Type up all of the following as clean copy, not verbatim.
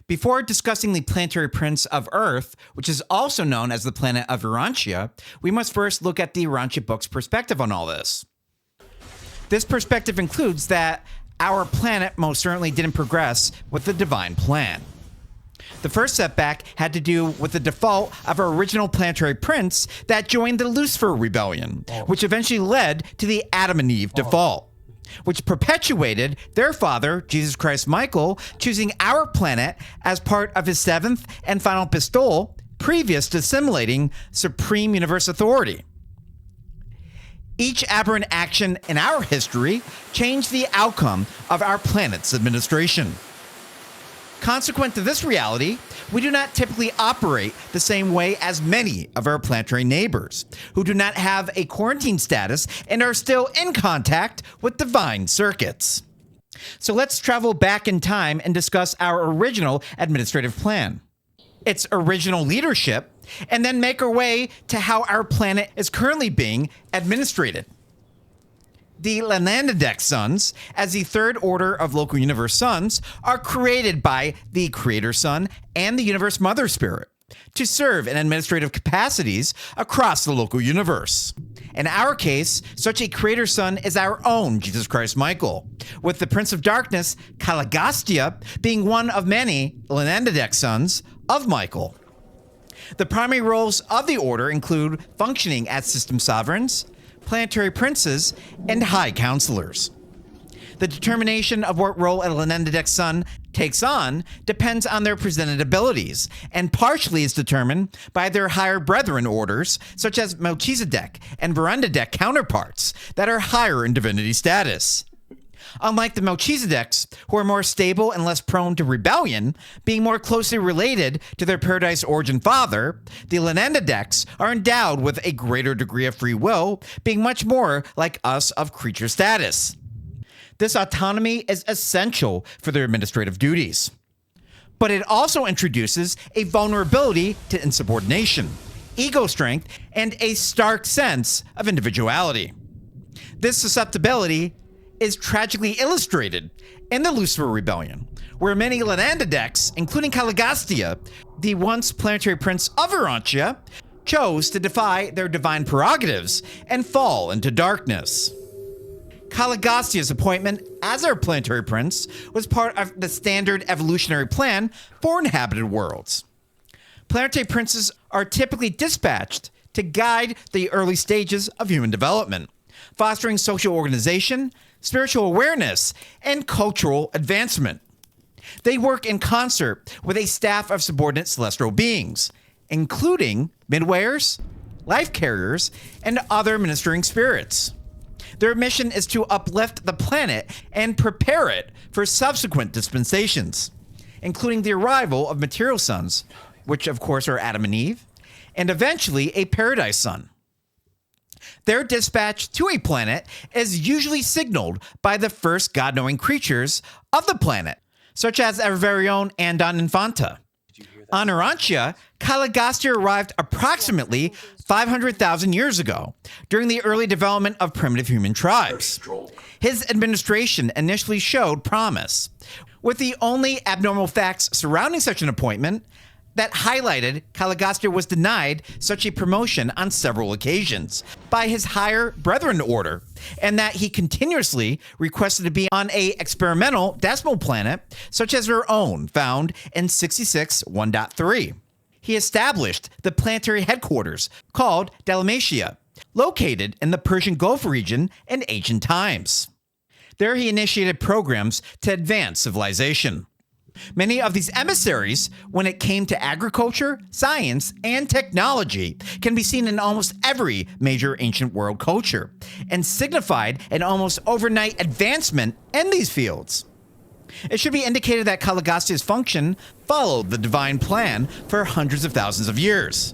Before discussing the planetary prince of Earth, which is also known as the planet of Urantia, we must first look at the Urantia book's perspective on all this. This perspective includes that our planet most certainly didn't progress with the divine plan. The first setback had to do with the default of our original planetary prince that joined the Lucifer rebellion, which eventually led to the Adam and Eve default, which perpetuated their father, Jesus Christ Michael, choosing our planet as part of his seventh and final bestowal, previous to assimilating supreme universe authority. Each aberrant action in our history changed the outcome of our planet's administration. Consequent to this reality, we do not typically operate the same way as many of our planetary neighbors, who do not have a quarantine status and are still in contact with divine circuits. So let's travel back in time and discuss our original administrative plan, its original leadership, and then make our way to how our planet is currently being administrated. The Lenanadek suns, as the third order of local universe suns, are created by the Creator Sun and the Universe Mother Spirit to serve in administrative capacities across the local universe. In our case, such a Creator Sun is our own Jesus Christ Michael, with the Prince of Darkness, Caligastia, being one of many Lenanadek suns of Michael. The primary roles of the order include functioning as system sovereigns, planetary princes, and high counselors. The determination of what role a Lenanadek sun takes on depends on their presented abilities, and partially is determined by their higher brethren orders, such as Melchizedek and Verandadek counterparts, that are higher in divinity status. Unlike the Melchizedeks, who are more stable and less prone to rebellion, being more closely related to their paradise origin father, the Lenanadeks are endowed with a greater degree of free will, being much more like us of creature status. This autonomy is essential for their administrative duties. But it also introduces a vulnerability to insubordination, ego strength, and a stark sense of individuality. This susceptibility is tragically illustrated in the Lucifer Rebellion, where many Lenanadeks, including Caligastia, the once planetary prince of Urantia, chose to defy their divine prerogatives and fall into darkness. Caligastia's appointment as our planetary prince was part of the standard evolutionary plan for inhabited worlds. Planetary princes are typically dispatched to guide the early stages of human development, fostering social organization, spiritual awareness, and cultural advancement. They work in concert with a staff of subordinate celestial beings, including midwayers, life carriers, and other ministering spirits. Their mission is to uplift the planet and prepare it for subsequent dispensations, including the arrival of material suns, which of course are Adam and Eve, and eventually a paradise sun. Their dispatch to a planet is usually signaled by the first God-knowing creatures of the planet, such as our very own Andon Infanta. On Urantia, Caligastia arrived approximately 500,000 years ago, during the early development of primitive human tribes. His administration initially showed promise, with the only abnormal facts surrounding such an appointment that highlighted Caligastia was denied such a promotion on several occasions by his higher brethren order, and that he continuously requested to be on a experimental decimal planet such as our own found in 66 1.3. He established the planetary headquarters called Dalmatia, located in the Persian Gulf region in ancient times. There he initiated programs to advance civilization. Many of these emissaries, when it came to agriculture, science, and technology, can be seen in almost every major ancient world culture, and signified an almost overnight advancement in these fields. It should be indicated that Caligastia's function followed the divine plan for hundreds of thousands of years.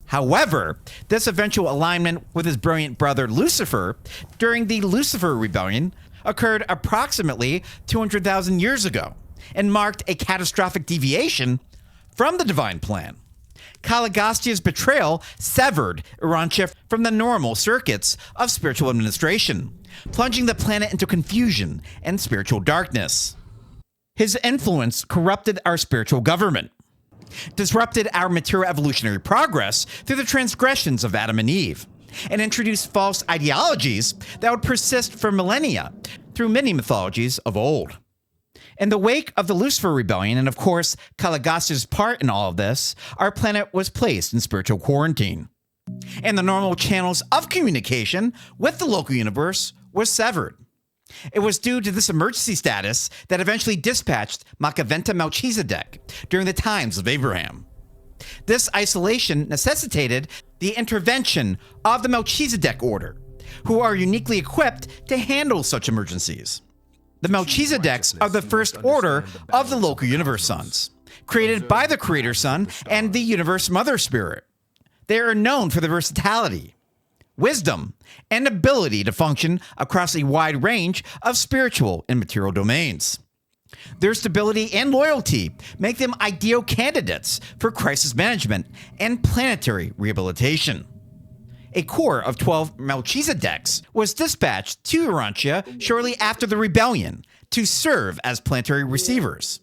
However, this eventual alignment with his brilliant brother Lucifer during the Lucifer Rebellion occurred approximately 200,000 years ago, and marked a catastrophic deviation from the divine plan. Caligastia's betrayal severed Urantia from the normal circuits of spiritual administration, plunging the planet into confusion and spiritual darkness. His influence corrupted our spiritual government, disrupted our material evolutionary progress through the transgressions of Adam and Eve, and introduced false ideologies that would persist for millennia through many mythologies of old. In the wake of the Lucifer rebellion, and of course Kalagasta's part in all of this, our planet was placed in spiritual quarantine, and the normal channels of communication with the local universe was severed. It was due to this emergency status that eventually dispatched Makaventa Melchizedek during the times of Abraham. This isolation necessitated the intervention of the Melchizedek order, who are uniquely equipped to handle such emergencies. The Melchizedeks are the first order of the local universe sons, created by the Creator Son and the Universe Mother Spirit. They are known for their versatility, wisdom, and ability to function across a wide range of spiritual and material domains. Their stability and loyalty make them ideal candidates for crisis management and planetary rehabilitation. A corps of 12 Melchizedeks was dispatched to Urantia shortly after the rebellion to serve as planetary receivers.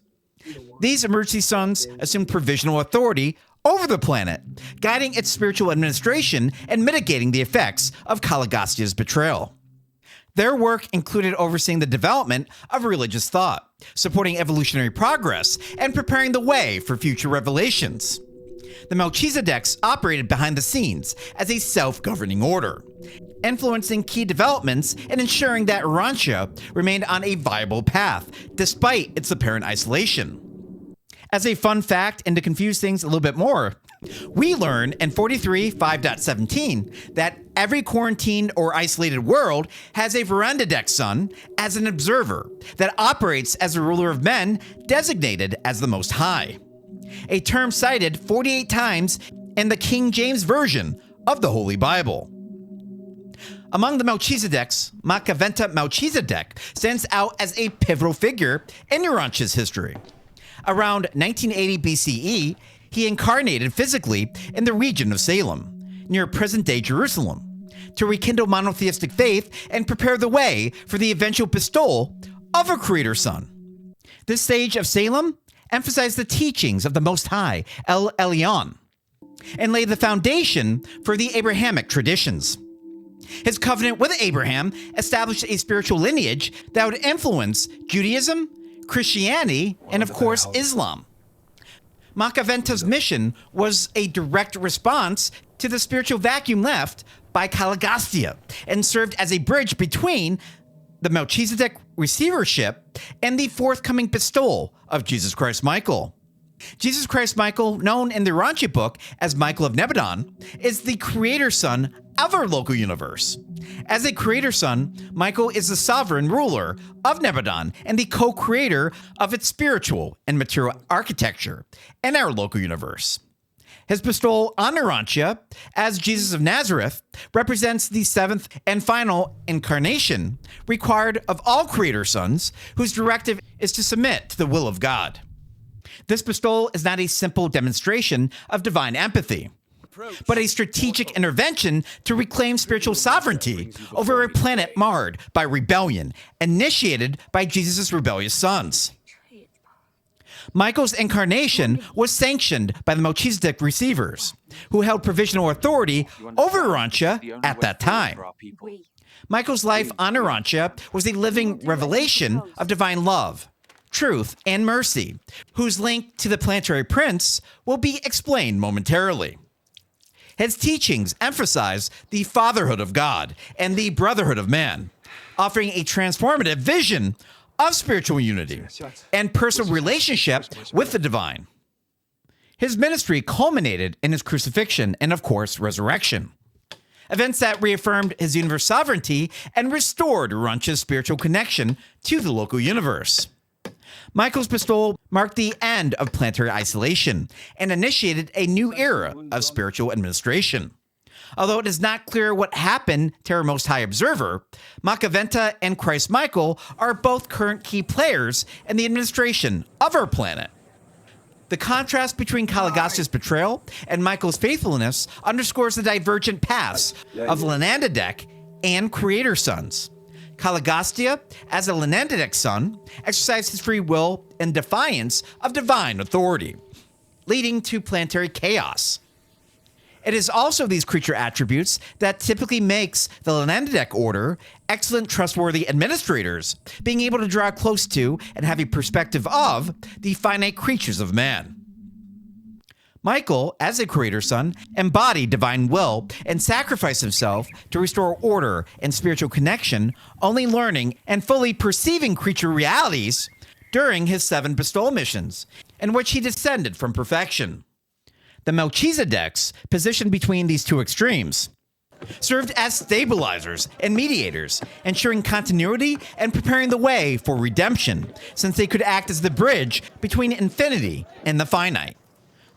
These emergency sons assumed provisional authority over the planet, guiding its spiritual administration and mitigating the effects of Kalagastia's betrayal. Their work included overseeing the development of religious thought, supporting evolutionary progress, and preparing the way for future revelations. The Melchizedeks operated behind the scenes as a self-governing order, influencing key developments and ensuring that Urantia remained on a viable path, despite its apparent isolation. As a fun fact, and to confuse things a little bit more, we learn in 43.5.17 that every quarantined or isolated world has a Verandadek son as an observer that operates as a ruler of men designated as the Most High, a term cited 48 times in the King James Version of the Holy Bible. Among the Melchizedeks, Makaventa Melchizedek stands out as a pivotal figure in Urantia's history. Around 1980 BCE, he incarnated physically in the region of Salem, near present-day Jerusalem, to rekindle monotheistic faith and prepare the way for the eventual bestowal of a Creator Son. This sage of Salem emphasized the teachings of the Most High, El Elyon, and laid the foundation for the Abrahamic traditions. His covenant with Abraham established a spiritual lineage that would influence Judaism, Christianity, and of course, Islam. Makaventa's mission was a direct response to the spiritual vacuum left by Kalagastia and served as a bridge between the Melchizedek receivership and the forthcoming bestowal of Jesus Christ Michael. Jesus Christ Michael, known in the Urantia book as Michael of Nebadon, is the creator son of our local universe. As a creator son, Michael is the sovereign ruler of Nebadon and the co-creator of its spiritual and material architecture in our local universe. His bestowal on Urantia as Jesus of Nazareth represents the seventh and final incarnation required of all creator sons, whose directive is to submit to the will of God. This bestowal is not a simple demonstration of divine empathy, but a strategic intervention to reclaim spiritual sovereignty over a planet marred by rebellion, initiated by Jesus' rebellious sons. Michael's incarnation was sanctioned by the Melchizedek receivers, who held provisional authority over Urantia at that time. Michael's life on Urantia was a living revelation of divine love, truth, and mercy, whose link to the planetary prince will be explained momentarily. His teachings emphasize the fatherhood of God and the brotherhood of man, offering a transformative vision of spiritual unity and personal relationship with the divine. His ministry culminated in his crucifixion and, of course, resurrection, events that reaffirmed his universe sovereignty and restored Urantia's spiritual connection to the local universe. Michael's bestowal marked the end of planetary isolation and initiated a new era of spiritual administration. Although it is not clear what happened to our Most High Observer, Makaventa and Christ Michael are both current key players in the administration of our planet. The contrast between Kalagastia's betrayal and Michael's faithfulness underscores the divergent paths of Lenandadek and Creator Sons. Caligastia, as a Lenandidek son, exercised his free will in defiance of divine authority, leading to planetary chaos. It is also these creature attributes that typically makes the Lenandidek order excellent, trustworthy administrators, being able to draw close to and have a perspective of the finite creatures of man. Michael, as a creator son, embodied divine will and sacrificed himself to restore order and spiritual connection, only learning and fully perceiving creature realities during his 7 bestowal missions, in which he descended from perfection. The Melchizedeks, positioned between these two extremes, served as stabilizers and mediators, ensuring continuity and preparing the way for redemption, since they could act as the bridge between infinity and the finite.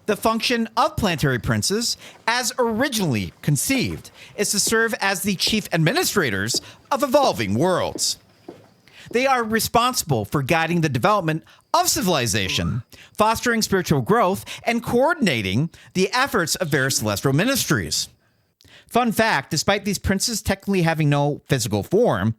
The function of planetary princes, as originally conceived, is to serve as the chief administrators of evolving worlds. They are responsible for guiding the development of civilization, fostering spiritual growth, and coordinating the efforts of various celestial ministries. Fun fact, despite these princes technically having no physical form,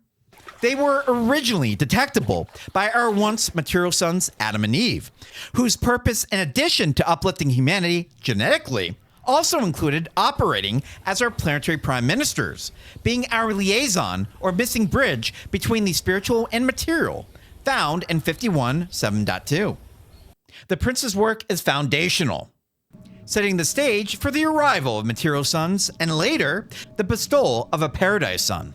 they were originally detectable by our once material sons Adam and Eve, whose purpose, in addition to uplifting humanity genetically, also included operating as our planetary prime ministers, being our liaison or missing bridge between the spiritual and material, found in 51.7.2. The prince's work is foundational, setting the stage for the arrival of material sons and later the bestowal of a paradise son.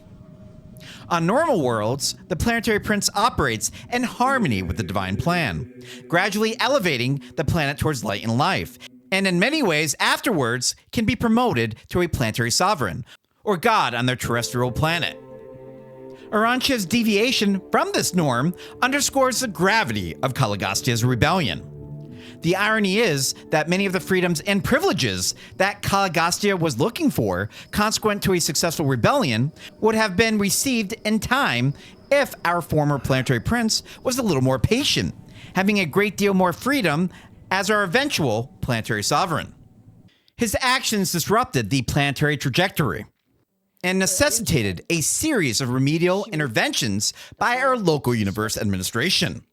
On normal worlds, the planetary prince operates in harmony with the divine plan, gradually elevating the planet towards light and life, and in many ways afterwards can be promoted to a planetary sovereign, or god on their terrestrial planet. Urantia's deviation from this norm underscores the gravity of Caligastia's rebellion. The irony is that many of the freedoms and privileges that Caligastia was looking for, consequent to a successful rebellion, would have been received in time if our former planetary prince was a little more patient, having a great deal more freedom as our eventual planetary sovereign. His actions disrupted the planetary trajectory and necessitated a series of remedial interventions by our local universe administration.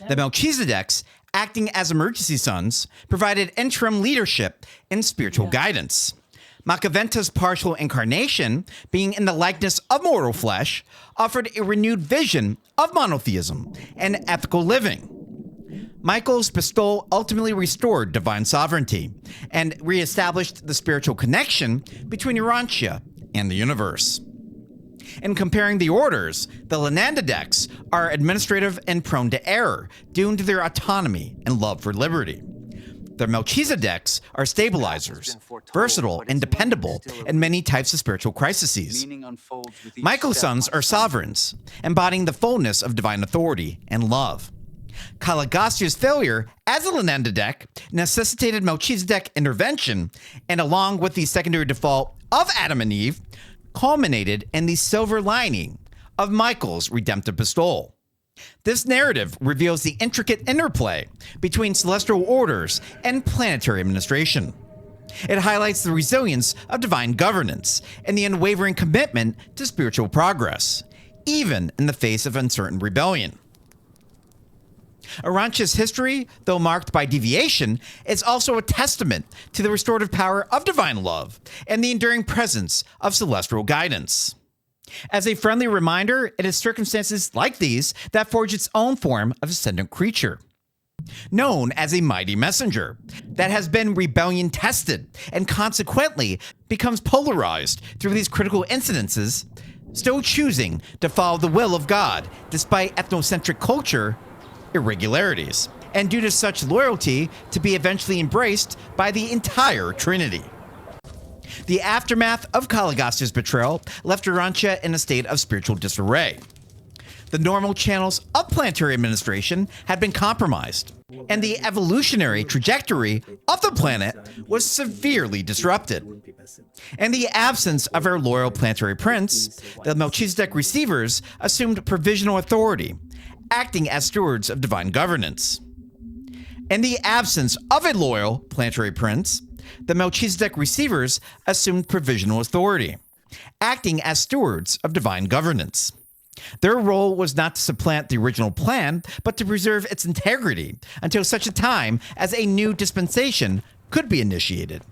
The Melchizedeks, acting as emergency sons, provided interim leadership and spiritual guidance. Makaventa's partial incarnation, being in the likeness of mortal flesh, offered a renewed vision of monotheism and ethical living. Michael's bestowal ultimately restored divine sovereignty and reestablished the spiritual connection between Urantia and the universe. In comparing the orders, the Lenandideks are administrative and prone to error, due to their autonomy and love for liberty. The Melchizedeks are stabilizers, versatile and dependable in many types of spiritual crises. Michael's sons are sovereigns, embodying the fullness of divine authority and love. Caligastia's failure as a Lenandidek necessitated Melchizedek intervention, and along with the secondary default of Adam and Eve, culminated in the silver lining of Michael's redemptive bestowal. This narrative reveals the intricate interplay between celestial orders and planetary administration. It highlights the resilience of divine governance and the unwavering commitment to spiritual progress, even in the face of uncertain rebellion. Urantia's history, though marked by deviation, is also a testament to the restorative power of divine love and the enduring presence of celestial guidance. As a friendly reminder, it is circumstances like these that forge its own form of ascendant creature, known as a mighty messenger, that has been rebellion tested and consequently becomes polarized through these critical incidences, still choosing to follow the will of God despite ethnocentric culture irregularities, and due to such loyalty to be eventually embraced by the entire Trinity. The aftermath of Caligastia's betrayal left Urantia in a state of spiritual disarray. The normal channels of planetary administration had been compromised, and the evolutionary trajectory of the planet was severely disrupted. In the absence of our loyal planetary prince, the Melchizedek receivers assumed provisional authority, acting as stewards of divine governance. In the absence of a loyal planetary prince, the Melchizedek receivers assumed provisional authority, acting as stewards of divine governance. Their role was not to supplant the original plan, but to preserve its integrity until such a time as a new dispensation could be initiated.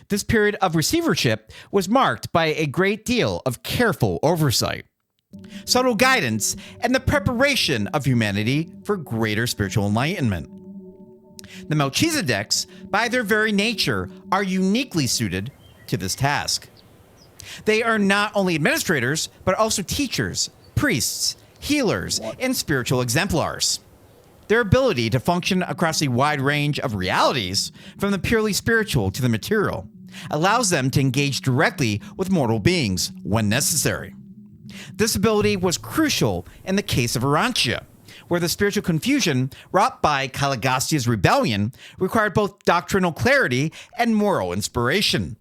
This period of receivership was marked by a great deal of careful oversight, subtle guidance, and the preparation of humanity for greater spiritual enlightenment. The Melchizedeks, by their very nature, are uniquely suited to this task. They are not only administrators, but also teachers, priests, healers, and spiritual exemplars. Their ability to function across a wide range of realities, from the purely spiritual to the material, allows them to engage directly with mortal beings when necessary. This ability was crucial in the case of Urantia, where the spiritual confusion wrought by Caligastia's rebellion required both doctrinal clarity and moral inspiration.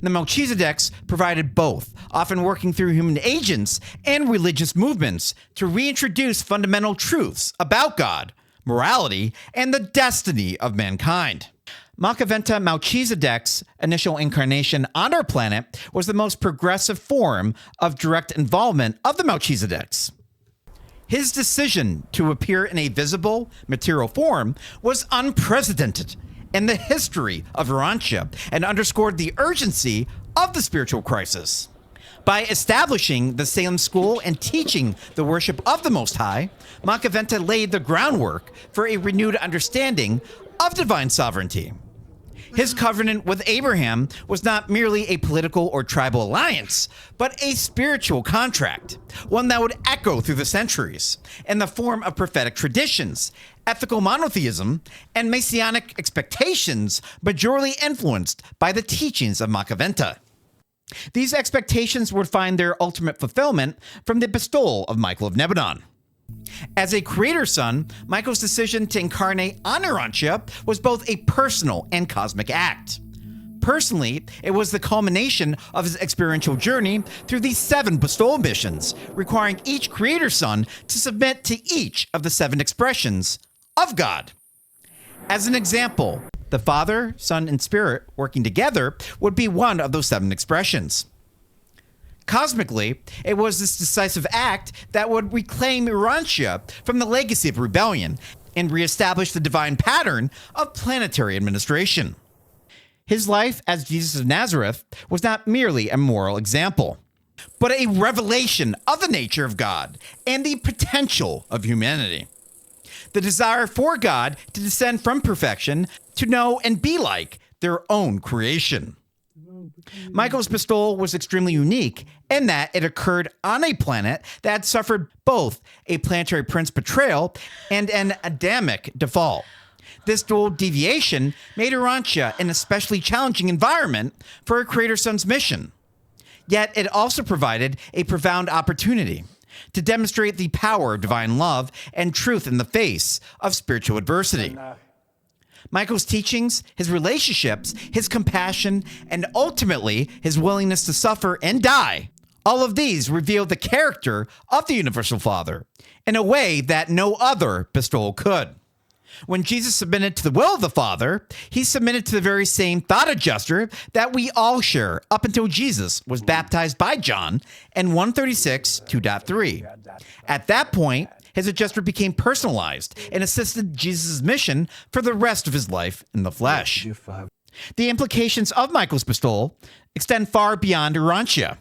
The Melchizedeks provided both, often working through human agents and religious movements to reintroduce fundamental truths about God, morality, and the destiny of mankind. Makaventa Melchizedek's initial incarnation on our planet was the most progressive form of direct involvement of the Melchizedeks. His decision to appear in a visible, material form was unprecedented in the history of Urantia and underscored the urgency of the spiritual crisis. By establishing the Salem School and teaching the worship of the Most High, Makaventa laid the groundwork for a renewed understanding of divine sovereignty. His covenant with Abraham was not merely a political or tribal alliance, but a spiritual contract, one that would echo through the centuries in the form of prophetic traditions, ethical monotheism, and messianic expectations majorly influenced by the teachings of Makaventa. These expectations would find their ultimate fulfillment from the bestowal of Michael of Nebadon. As a creator son, Michael's decision to incarnate on Urantia was both a personal and cosmic act. Personally, it was the culmination of his experiential journey through these 7 bestowal missions, requiring each creator son to submit to each of the 7 expressions of God. As an example, the Father, Son, and Spirit working together would be one of those 7 expressions. Cosmically, it was this decisive act that would reclaim Urantia from the legacy of rebellion and reestablish the divine pattern of planetary administration. His life as Jesus of Nazareth was not merely a moral example, but a revelation of the nature of God and the potential of humanity. The desire for God to descend from perfection to know and be like their own creation. Michael's bestowal was extremely unique in that it occurred on a planet that had suffered both a planetary prince betrayal and an Adamic default. This dual deviation made Urantia an especially challenging environment for a creator son's mission. Yet it also provided a profound opportunity to demonstrate the power of divine love and truth in the face of spiritual adversity. Michael's teachings, his relationships, his compassion, and ultimately his willingness to suffer and die, all of these reveal the character of the Universal Father in a way that no other bestowal could. When Jesus submitted to the will of the Father, he submitted to the very same thought adjuster that we all share up until Jesus was baptized by John in 136 2.3. At that point, his adjuster became personalized and assisted Jesus' mission for the rest of his life in the flesh. The implications of Michael's bestowal extend far beyond Urantia.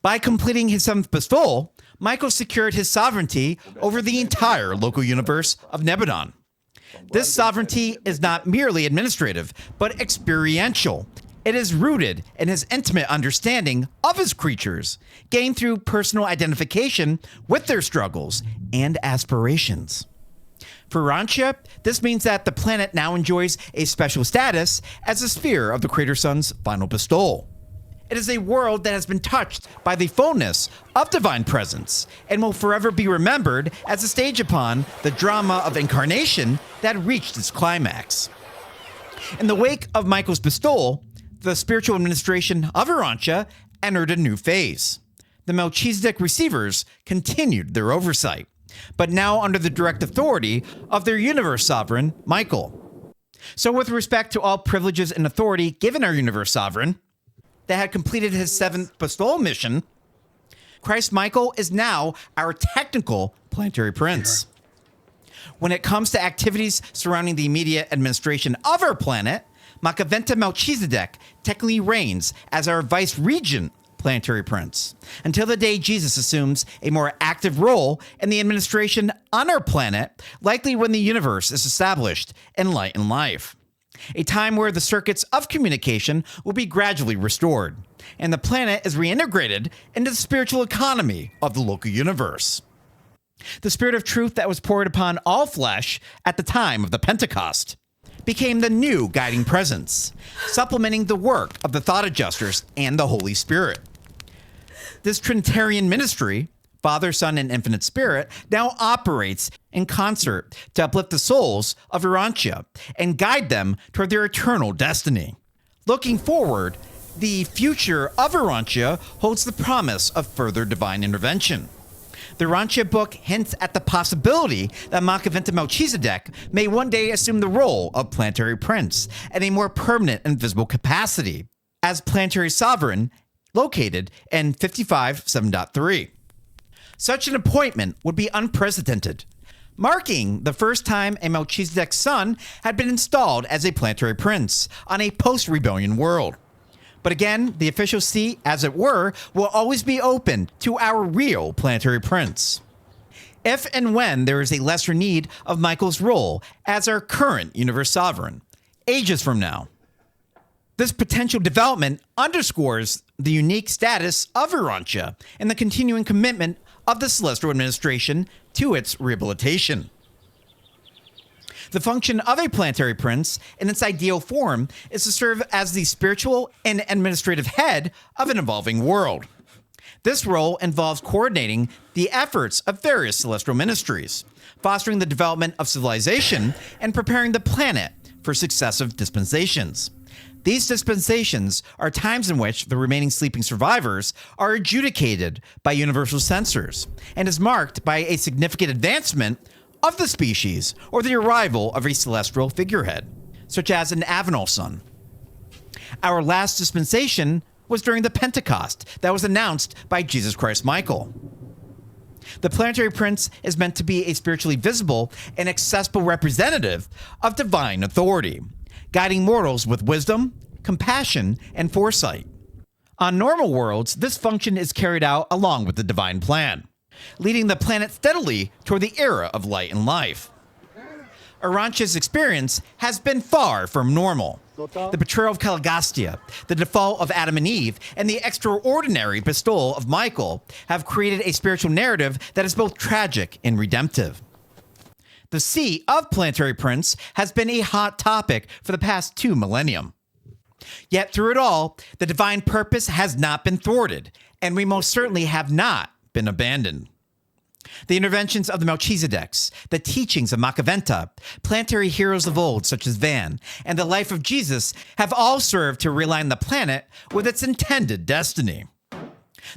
By completing his 7th bestowal, Michael secured his sovereignty over the entire local universe of Nebadon. This sovereignty is not merely administrative, but experiential. It is rooted in his intimate understanding of his creatures, gained through personal identification with their struggles and aspirations. For Urantia, this means that the planet now enjoys a special status as a sphere of the Creator Son's final bestowal. It is a world that has been touched by the fullness of divine presence and will forever be remembered as a stage upon the drama of incarnation that reached its climax. In the wake of Michael's bestowal, the spiritual administration of Urantia entered a new phase. The Melchizedek receivers continued their oversight, but now under the direct authority of their universe sovereign, Michael. So with respect to all privileges and authority given our universe sovereign, that had completed his 7th bestowal mission, Christ Michael is now our technical planetary prince. When it comes to activities surrounding the immediate administration of our planet, Makaventa Melchizedek technically reigns as our vice-regent planetary prince, until the day Jesus assumes a more active role in the administration on our planet, likely when the universe is established in light and life. A time where the circuits of communication will be gradually restored, and the planet is reintegrated into the spiritual economy of the local universe. The spirit of truth that was poured upon all flesh at the time of the Pentecost became the new guiding presence, supplementing the work of the thought adjusters and the Holy Spirit. This Trinitarian ministry, Father, Son, and Infinite Spirit, now operates in concert to uplift the souls of Urantia and guide them toward their eternal destiny. Looking forward, the future of Urantia holds the promise of further divine intervention. The Urantia book hints at the possibility that Makaventa Melchizedek may one day assume the role of planetary prince in a more permanent and visible capacity as planetary sovereign located in 55.7.3. Such an appointment would be unprecedented, marking the first time a Melchizedek son had been installed as a planetary prince on a post-rebellion world. But again, the official seat, as it were, will always be open to our real planetary prince, if and when there is a lesser need of Michael's role as our current universe sovereign, ages from now. This potential development underscores the unique status of Urantia and the continuing commitment of the Celestial Administration to its rehabilitation. The function of a planetary prince, in its ideal form, is to serve as the spiritual and administrative head of an evolving world. This role involves coordinating the efforts of various celestial ministries, fostering the development of civilization, and preparing the planet for successive dispensations. These dispensations are times in which the remaining sleeping survivors are adjudicated by universal censors and is marked by a significant advancement of the species or the arrival of a celestial figurehead, such as an Avenal sun. Our last dispensation was during the Pentecost that was announced by Jesus Christ Michael. The planetary prince is meant to be a spiritually visible and accessible representative of divine authority, guiding mortals with wisdom, compassion, and foresight. On normal worlds, this function is carried out along with the divine plan, leading the planet steadily toward the era of light and life. Urantia's experience has been far from normal. The betrayal of Caligastia, the default of Adam and Eve, and the extraordinary bestowal of Michael have created a spiritual narrative that is both tragic and redemptive. The seat of planetary prince has been a hot topic for the past 2 millennia. Yet through it all, the divine purpose has not been thwarted, and we most certainly have not been abandoned. The interventions of the Melchizedeks, the teachings of Makaventa, planetary heroes of old such as Van, and the life of Jesus have all served to realign the planet with its intended destiny.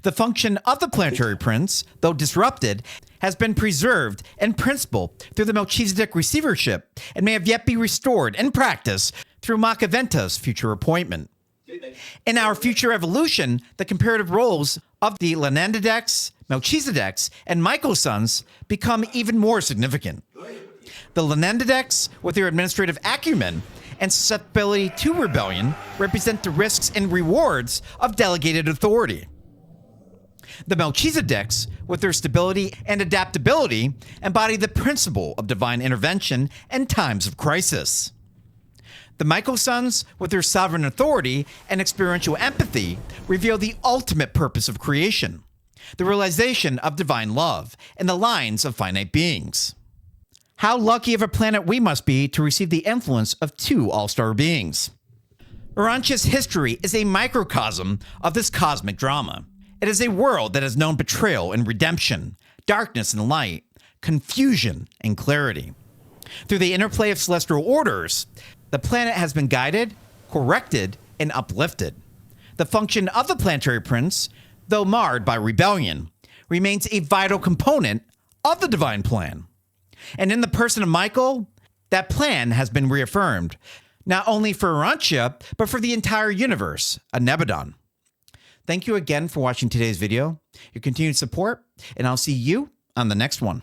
The function of the planetary prince, though disrupted, has been preserved in principle through the Melchizedek receivership and may have yet be restored in practice through Makaventa's future appointment. In our future evolution, the comparative roles of the Lenandadeks, Melchizedeks, and Michael's sons become even more significant. The Lenandadeks, with their administrative acumen and susceptibility to rebellion, represent the risks and rewards of delegated authority. The Melchizedeks, with their stability and adaptability, embody the principle of divine intervention in times of crisis. The Michael sons, with their sovereign authority and experiential empathy, reveal the ultimate purpose of creation, the realization of divine love in the lines of finite beings. How lucky of a planet we must be to receive the influence of 2 all-star beings. Urantia's history is a microcosm of this cosmic drama. It is a world that has known betrayal and redemption, darkness and light, confusion and clarity. Through the interplay of celestial orders, the planet has been guided, corrected, and uplifted. The function of the planetary prince, though marred by rebellion, remains a vital component of the divine plan. And in the person of Michael, that plan has been reaffirmed, not only for Urantia, but for the entire universe, a Nebadon. Thank you again for watching today's video, your continued support, and I'll see you on the next one.